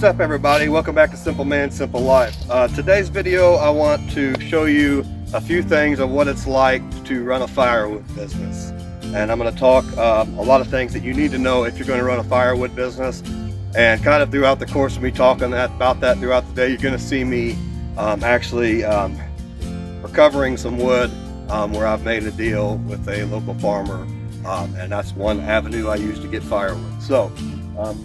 What's up, everybody? Welcome back to Simple Man, Simple Life. Today's video, I want to show you a few things of what it's like to run a firewood business. And I'm going to talk a lot of things that you need to know if you're going to run a firewood business. And kind of throughout the course of me talking about that throughout the day, you're going to see me actually recovering some wood where I've made a deal with a local farmer. And that's one avenue I use to get firewood. So,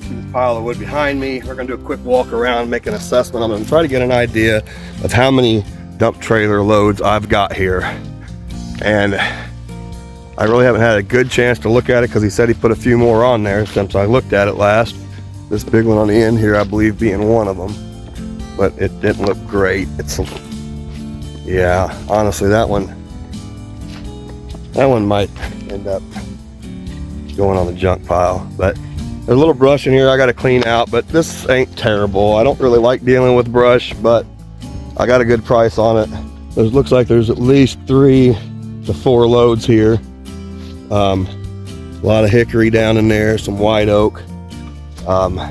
see this pile of wood behind me. We're going to do a quick walk around, make an assessment. I'm going to try to get an idea of how many dump trailer loads I've got here. And I really haven't had a good chance to look at it because he said he put a few more on there since I looked at it last. This big one on the end here, I believe, being one of them. But it didn't look great. Yeah, honestly, that one might end up going on the junk pile. But there's a little brush in here I got to clean out, but this ain't terrible. I don't really like dealing with brush, but I got a good price on it. Looks like there's at least 3 to 4 loads here. A lot of hickory down in there, some white oak. And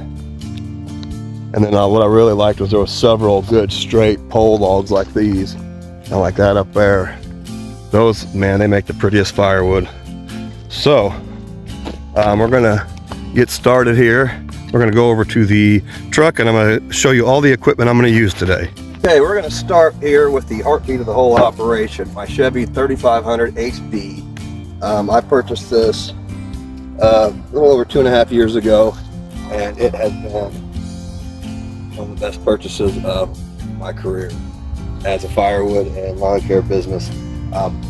then what I really liked was there were several good straight pole logs like these. I like that up there. Those, man, they make the prettiest firewood. So we're gonna get started here. We're gonna go over to the truck and I'm gonna show you all the equipment I'm gonna use today. Okay, we're gonna start here with the heartbeat of the whole operation, my Chevy 3500 HD. I purchased this a little over 2.5 years ago, and it has been one of the best purchases of my career as a firewood and lawn care business.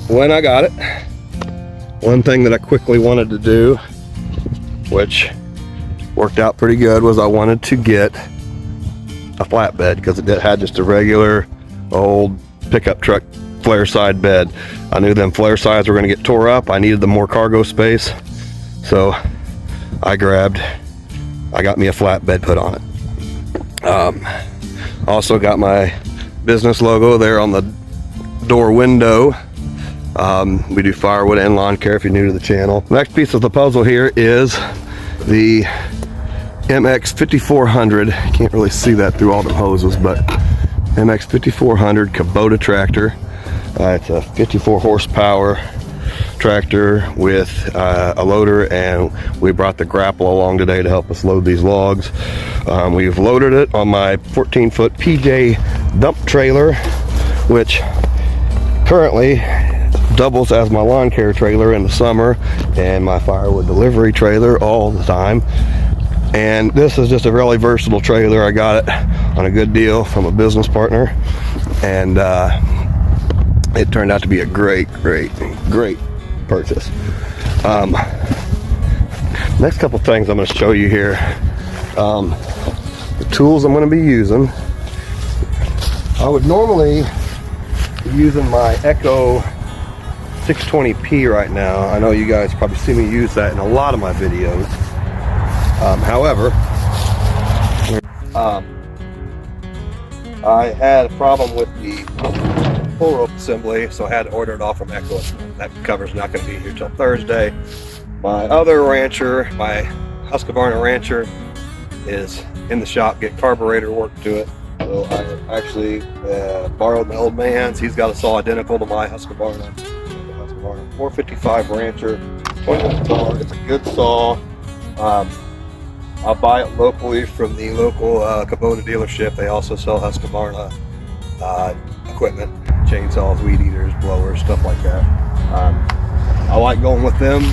When I got it, one thing that I quickly wanted to do, which worked out pretty good, was I wanted to get a flatbed because it had just a regular old pickup truck flare side bed. I knew them flare sides were going to get tore up. I needed the more cargo space, so I got me a flatbed put on it. Also got my business logo there on the door window. We do firewood and lawn care if you're new to the channel. Next piece of the puzzle here is the MX 5400. Can't really see that through all the hoses, but MX 5400 Kubota tractor. It's a 54 horsepower tractor with a loader, and we brought the grapple along today to help us load these logs. We've loaded it on my 14-foot PJ dump trailer, which currently doubles as my lawn care trailer in the summer and my firewood delivery trailer all the time. And this is just a really versatile trailer. I got it on a good deal from a business partner, and it turned out to be a great purchase. Next couple things I'm going to show you here. The tools I'm going to be using. I would normally be using my Echo 620p right now. I know you guys probably see me use that in a lot of my videos. However, I had a problem with the pull rope assembly, so I had to order it off from Echo. That cover's not going to be here till Thursday. My other rancher, my Husqvarna rancher, is in the shop getting carburetor work to it. So I actually borrowed my old man's. He's got a saw identical to my Husqvarna. 455 Rancher, $20. It's a good saw. I'll buy it locally from the local Kubota dealership. They also sell Husqvarna equipment, chainsaws, weed eaters, blowers, stuff like that. I like going with them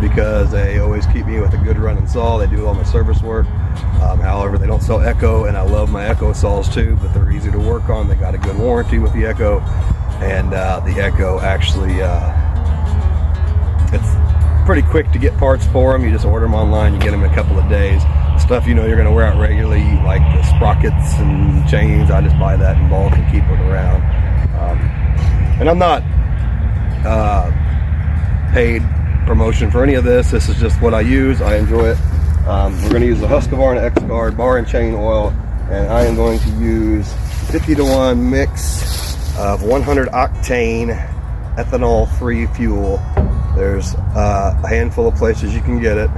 because they always keep me with a good running saw. They do all my service work. However, they don't sell Echo, and I love my Echo saws too, but they're easy to work on. They got a good warranty with the Echo, and the Echo actually it's pretty quick to get parts for them. You just order them online, you get them in a couple of days. The stuff you know you're going to wear out regularly, like the sprockets and chains, I just buy that in bulk and keep it around. And I'm not paid promotion for any of this. This is just what I use. I enjoy it. We're going to use the Husqvarna X-Guard bar and chain oil, and I am going to use 50-to-1 mix of 100 octane ethanol-free fuel. There's a handful of places you can get it.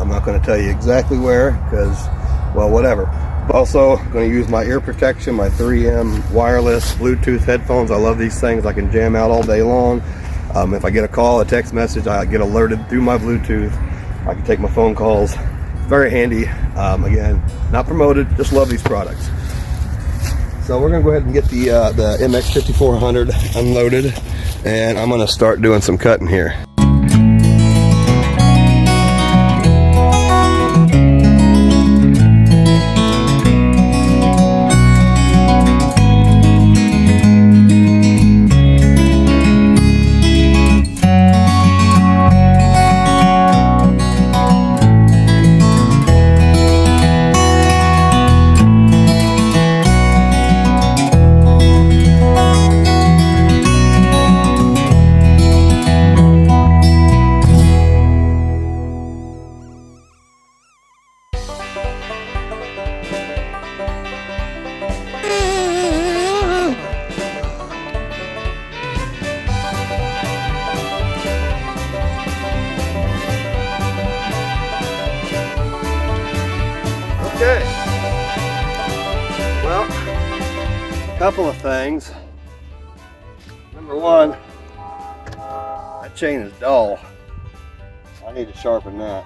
I'm not going to tell you exactly where because, well, whatever. Also going to use my ear protection, my 3M wireless Bluetooth headphones. I love these things. I can jam out all day long. If I get a call, a text message, I get alerted through my Bluetooth. I can take my phone calls. Very handy. Again, not promoted, just love these products. So we're gonna go ahead and get the MX 5400 unloaded, and I'm gonna start doing some cutting here. Okay, well, a couple of things. Number one, that chain is dull. I need to sharpen that.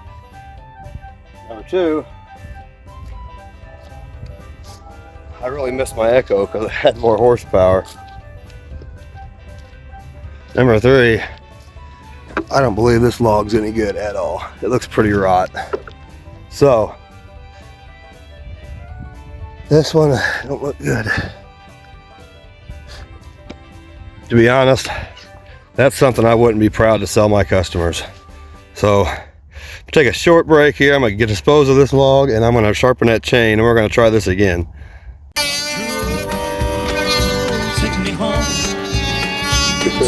Number two, I really miss my Echo because it had more horsepower. Number three, I don't believe this log's any good at all. It looks pretty rot. So, this one don't look good. To be honest, that's something I wouldn't be proud to sell my customers. So, take a short break here. I'm gonna dispose of this log and I'm gonna sharpen that chain and we're gonna try this again.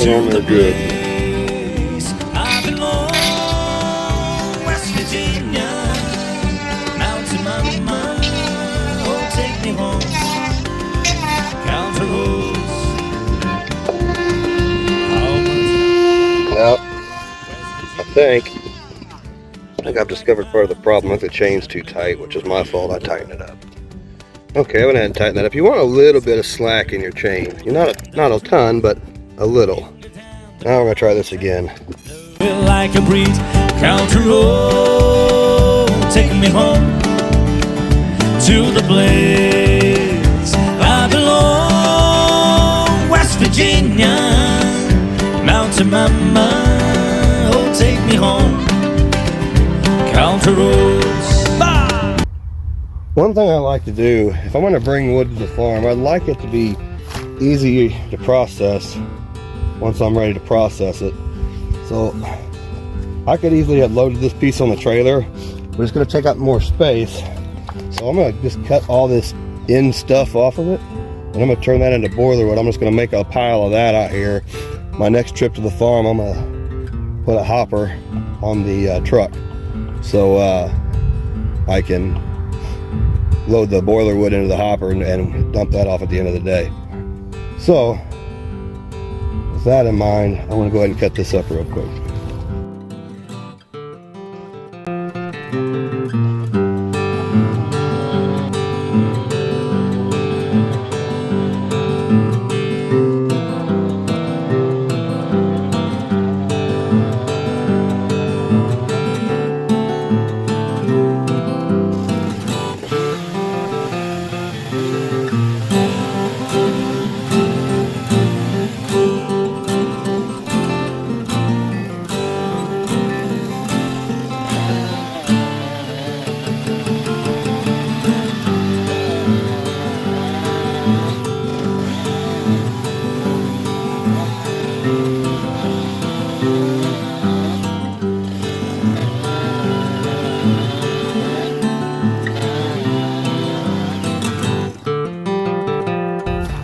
They're good. Well, I think I've discovered part of the problem. If the chain's too tight, which is my fault, I tightened it up. Okay, I went ahead and tightened that up. You want a little bit of slack in your chain. You're not a ton, but a little. Now we're gonna try this again. Like a breeze, country road, taking me home to the place I belong, West Virginia, Mountain Mama, oh take me home, country roads. Bah! One thing I like to do, if I'm gonna bring wood to the farm, I'd like it to be easy to process once I'm ready to process it. So I could easily have loaded this piece on the trailer, but it's going to take up more space. So I'm going to just cut all this end stuff off of it, and I'm going to turn that into boiler wood. I'm just going to make a pile of that out here. My next trip to the farm, I'm going to put a hopper on the truck, so I can load the boiler wood into the hopper and dump that off at the end of the day. So with that in mind, I'm going to go ahead and cut this up real quick.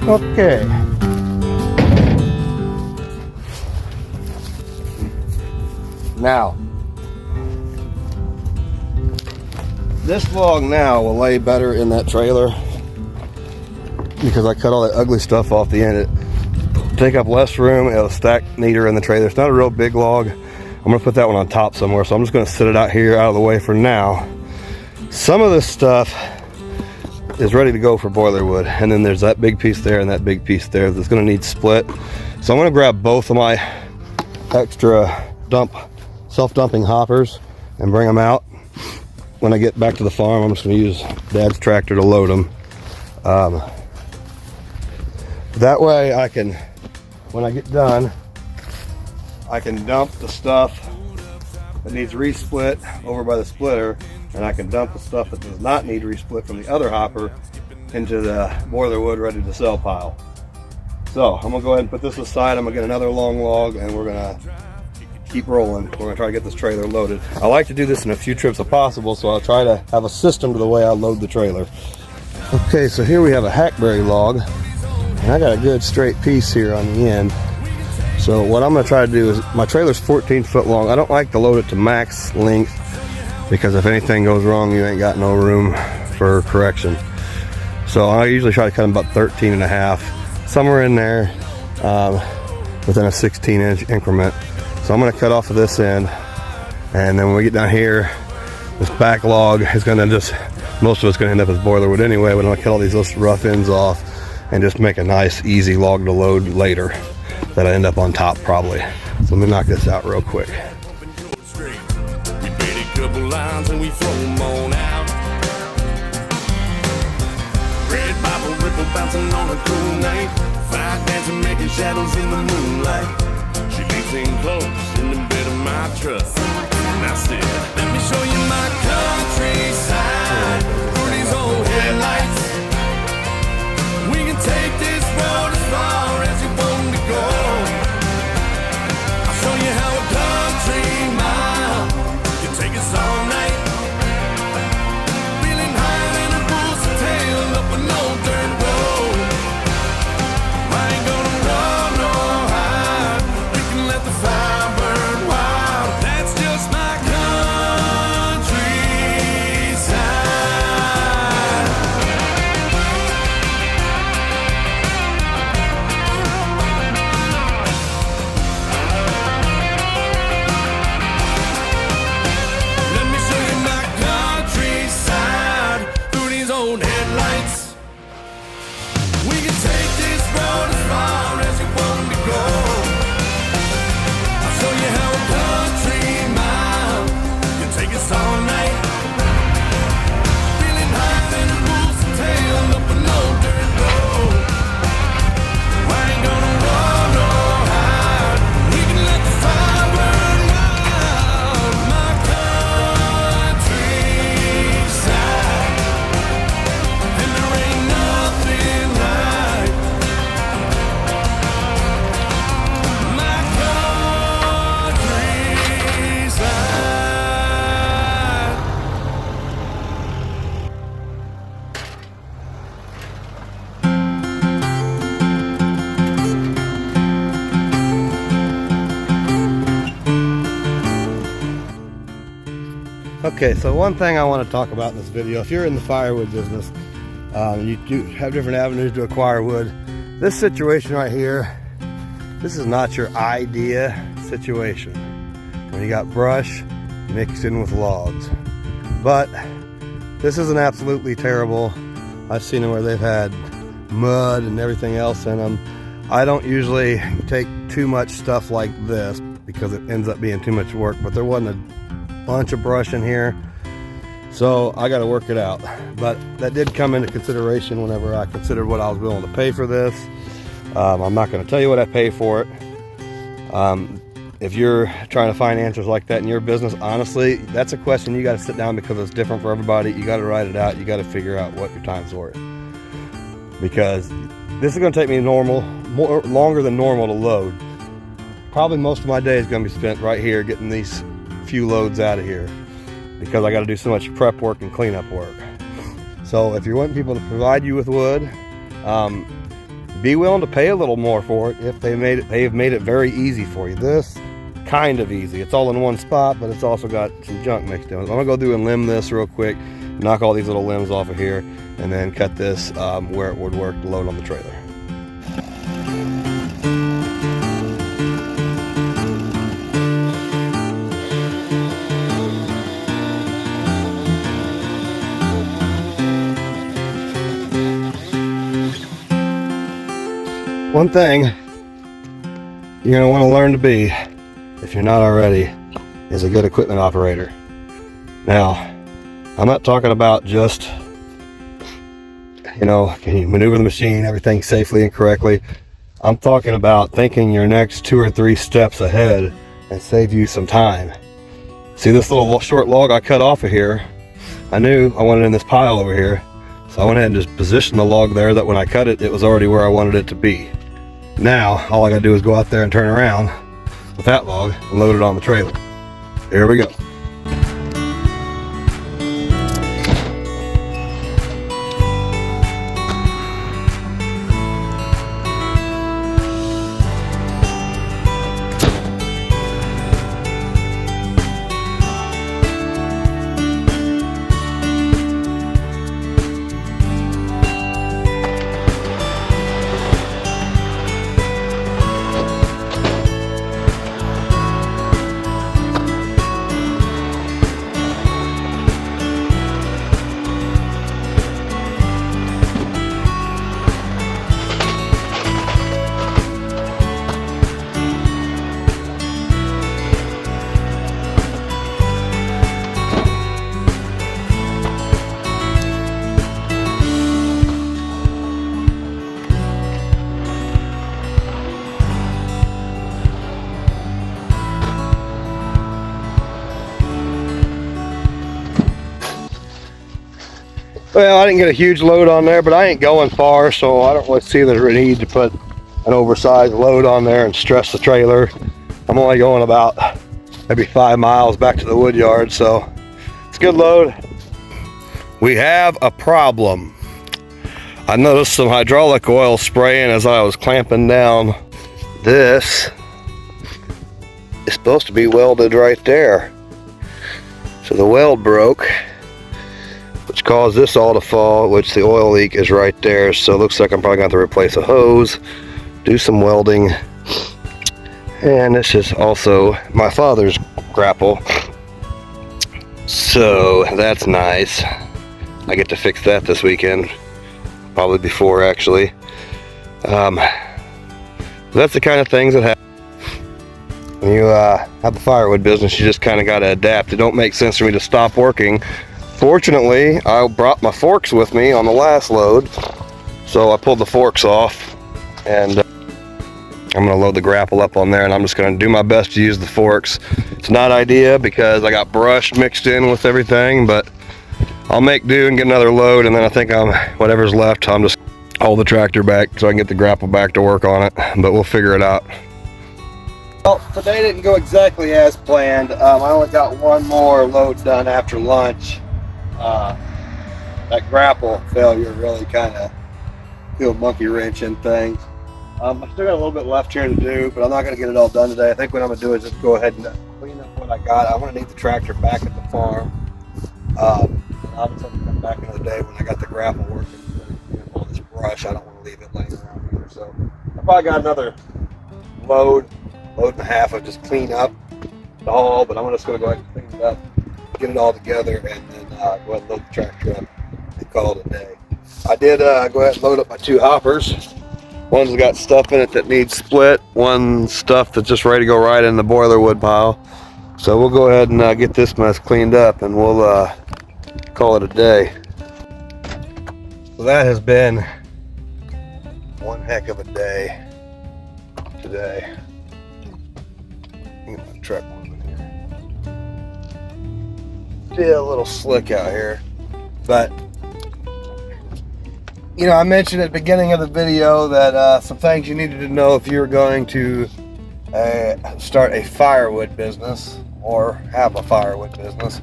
Okay. Now, this log now will lay better in that trailer because I cut all that ugly stuff off the end. It take up less room. It'll stack neater in the trailer. It's not a real big log, I'm gonna put that one on top somewhere, so I'm just gonna sit it out here out of the way for now. Some of this stuff is ready to go for boiler wood, and then there's that big piece there and that big piece there that's gonna need split. So I'm gonna grab both of my extra self-dumping hoppers and bring them out. When I get back to the farm, I'm just gonna use Dad's tractor to load them. That way I can, when I get done, I can dump the stuff that needs resplit over by the splitter, and I can dump the stuff that does not need resplit from the other hopper into the boiler wood ready to sell pile. So I'm gonna go ahead and put this aside. I'm gonna get another long log, and we're gonna keep rolling. We're gonna try to get this trailer loaded. I like to do this in a few trips if possible, so I'll try to have a system to the way I load the trailer. Okay, so here we have a hackberry log, and I got a good straight piece here on the end. So what I'm gonna try to do is, my trailer's 14 foot long. I don't like to load it to max length, because if anything goes wrong, you ain't got no room for correction. So I usually try to cut them about 13 and a half, somewhere in there, within a 16-inch increment. So I'm gonna cut off of this end, and then when we get down here, this back log is gonna just, most of it's gonna end up as boiler wood anyway, but I'm gonna cut all these little rough ends off and just make a nice, easy log to load later that I end up on top probably. So let me knock this out real quick. Couple lines and we throw them on out. Red Bible ripple bouncing on a cool night. Fire dancing, making shadows in the moonlight. She leaves in close in the bed of my truck. And I said, let me show you my countryside through these old headlights. We can take this road as far as you want to go. I'll show you how a country mile take us all night. Feeling higher than a bull's tail up an old dirt road. I ain't gonna run no hide. We can let the fire burn wild. That's just my Okay, so one thing I want to talk about in this video, if you're in the firewood business, you do have different avenues to acquire wood. This situation right here, this is not your idea situation when you got brush mixed in with logs. But this isn't absolutely terrible. I've seen them where they've had mud and everything else in them. I don't usually take too much stuff like this because it ends up being too much work, but there wasn't a bunch of brush in here, so I got to work it out. But that did come into consideration whenever I considered what I was willing to pay for this. I'm not going to tell you what I pay for it. If you're trying to find answers like that in your business, honestly, that's a question you got to sit down, because it's different for everybody. You got to write it out. You got to figure out what your time's worth, because this is going to take me longer than normal to load. Probably most of my day is going to be spent right here getting these few loads out of here, because I got to do so much prep work and cleanup work. So if you want people to provide you with wood, be willing to pay a little more for it if they have made it very easy for you. This kind of easy. It's all in one spot, but it's also got some junk mixed in. I'm gonna go through and limb this real quick, knock all these little limbs off of here, and then cut this where it would work to load on the trailer. One thing you're going to want to learn to be, if you're not already, is a good equipment operator. Now, I'm not talking about just, can you maneuver the machine, everything safely and correctly. I'm talking about thinking your next 2 or 3 steps ahead and save you some time. See this little short log I cut off of here? I knew I wanted it in this pile over here. So I went ahead and just positioned the log there that when I cut it, it was already where I wanted it to be. Now, all I gotta do is go out there and turn around with that log and load it on the trailer. Here we go. Well, I didn't get a huge load on there, but I ain't going far, so I don't really see the need to put an oversized load on there and stress the trailer. I'm only going about maybe 5 miles back to the wood yard, so it's a good load. We have a problem. I noticed some hydraulic oil spraying as I was clamping down. This is supposed to be welded right there. So the weld broke, which caused this all to fall, which the oil leak is right there. So it looks like I'm probably going to have to replace a hose, do some welding. And this is also my father's grapple. So that's nice. I get to fix that this weekend. Probably before, actually. That's the kind of things that happen. When you have the firewood business, you just kind of got to adapt. It don't make sense for me to stop working. Fortunately, I brought my forks with me on the last load, so I pulled the forks off, and I'm going to load the grapple up on there, and I'm just going to do my best to use the forks. It's not ideal because I got brush mixed in with everything, but I'll make do and get another load, and then I think whatever's left, I'm just hold the tractor back so I can get the grapple back to work on it, but we'll figure it out. Well, today didn't go exactly as planned. I only got one more load done after lunch. That grapple failure really kind of feel monkey wrenching things. I still got a little bit left here to do, but I'm not going to get it all done today. I think what I'm going to do is just go ahead and clean up what I got. I'm going to need the tractor back at the farm. I'll just have to come back another day when I got the grapple working. All this brush, I don't want to leave it laying around here. So I probably got another load and a half of just clean up the haul, but I'm just going to go ahead and clean it up, get it all together, and then go ahead and load the tractor up and call it a day. I did go ahead and load up my 2 hoppers. One's got stuff in it that needs split, one stuff that's just ready to go right in the boiler wood pile. So we'll go ahead and get this mess cleaned up, and we'll call it a day. So that has been one heck of a day today. Get my truck moving here. Still a little slick out here, but I mentioned at the beginning of the video that some things you needed to know if you're going to start a firewood business or have a firewood business.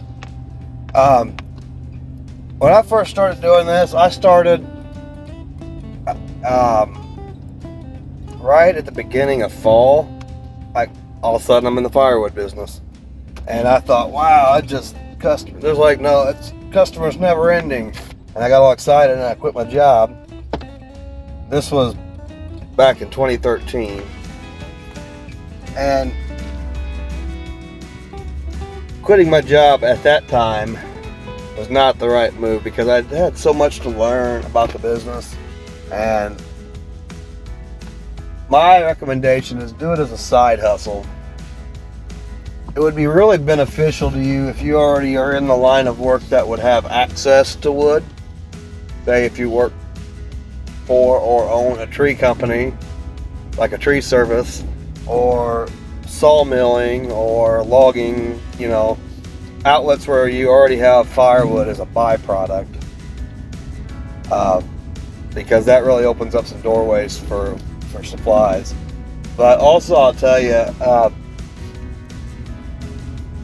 When I first started doing this, I started right at the beginning of fall. Like all of a sudden I'm in the firewood business, and I thought, wow, there's like, no, it's customers never ending. And I got all excited and I quit my job. This was back in 2013. And quitting my job at that time was not the right move because I had so much to learn about the business. And my recommendation is do it as a side hustle. It would be really beneficial to you if you already are in the line of work that would have access to wood. Say if you work for or own a tree company, like a tree service, or sawmilling or logging, you know, outlets where you already have firewood as a byproduct. Because that really opens up some doorways for supplies. But also I'll tell you,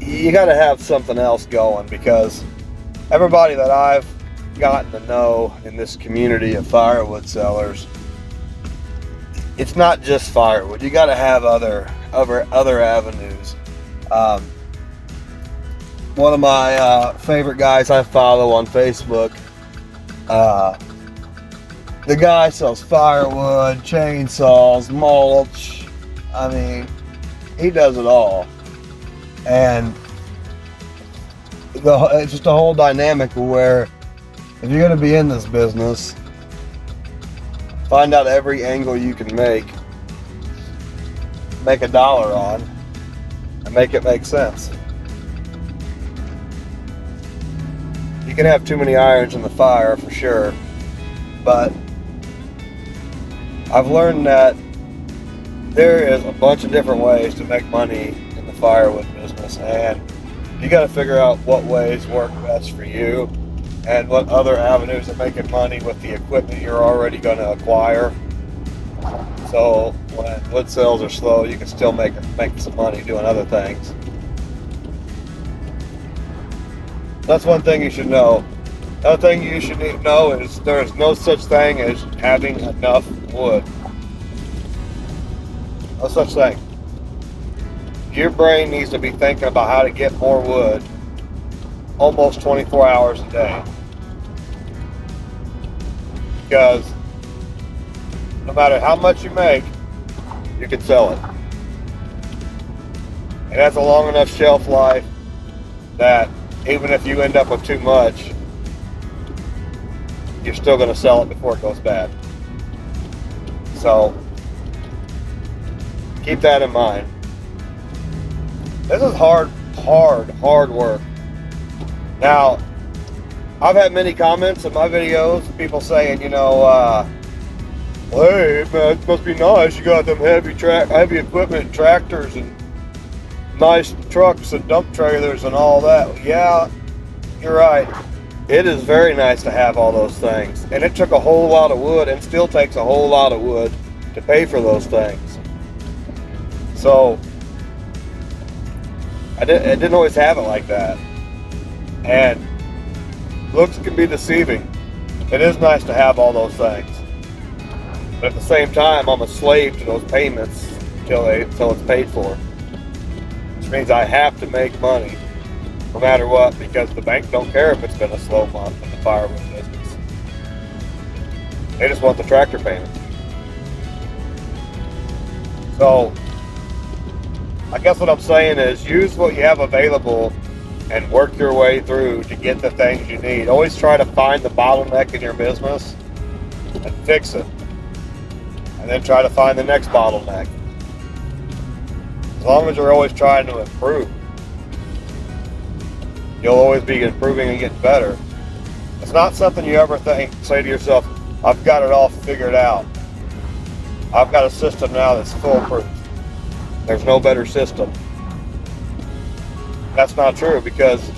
you got to have something else going, because everybody that I've gotten to know in this community of firewood sellers, it's not just firewood. You got to have other avenues. One of my favorite guys I follow on Facebook, the guy sells firewood, chainsaws, mulch. I mean, he does it all. And it's just a whole dynamic where if you're going to be in this business, find out every angle you can make $1 on, and make it make sense. You can have too many irons in the fire for sure, but I've learned that there is a bunch of different ways to make money in the firewood business, and you got to figure out what ways work best for you and what other avenues of making money with the equipment you're already going to acquire. So when wood sales are slow, you can still make some money doing other things. That's one thing you should know. Another thing you should know is there is no such thing as having enough wood. No such thing. Your brain needs to be thinking about how to get more wood almost 24 hours a day. Because no matter how much you make, you can sell it. It has a long enough shelf life that even if you end up with too much, you're still going to sell it before it goes bad. So keep that in mind. This is hard work. Now, I've had many comments in my videos, people saying, you know, hey man, it must be nice. You got them heavy equipment, tractors, and nice trucks and dump trailers and all that. Yeah, you're right. It is very nice to have all those things, and it took a whole lot of wood, and still takes a whole lot of wood to pay for those things. So I didn't always have it like that, and looks can be deceiving. It is nice to have all those things, but at the same time, I'm a slave to those payments until it's paid for, which means I have to make money no matter what, because the bank don't care if it's been a slow month in the firewood business. They just want the tractor payment. So I guess what I'm saying is use what you have available and work your way through to get the things you need. Always try to find the bottleneck in your business and fix it, and then try to find the next bottleneck. As long as you're always trying to improve, you'll always be improving and getting better. It's not something you ever say to yourself, I've got it all figured out. I've got a system now that's foolproof. There's no better system. That's not true, because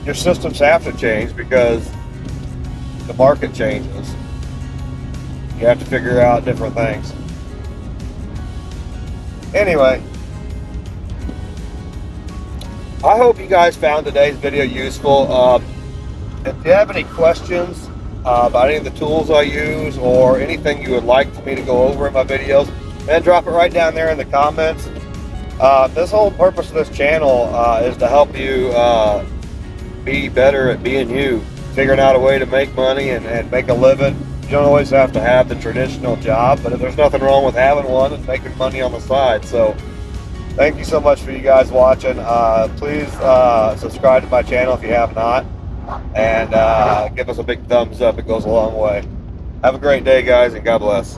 your systems have to change because the market changes. You have to figure out different things. Anyway, I hope you guys found today's video useful. If you have any questions about any of the tools I use, or anything you would like for me to go over in my videos, then drop it right down there in the comments. This whole purpose of this channel is to help you be better at being you, figuring out a way to make money and make a living. You don't always have to have the traditional job, but there's nothing wrong with having one and making money on the side. So thank you so much for you guys watching. Please subscribe to my channel if you have not, and give us a big thumbs up. It goes a long way. Have a great day, guys, and God bless.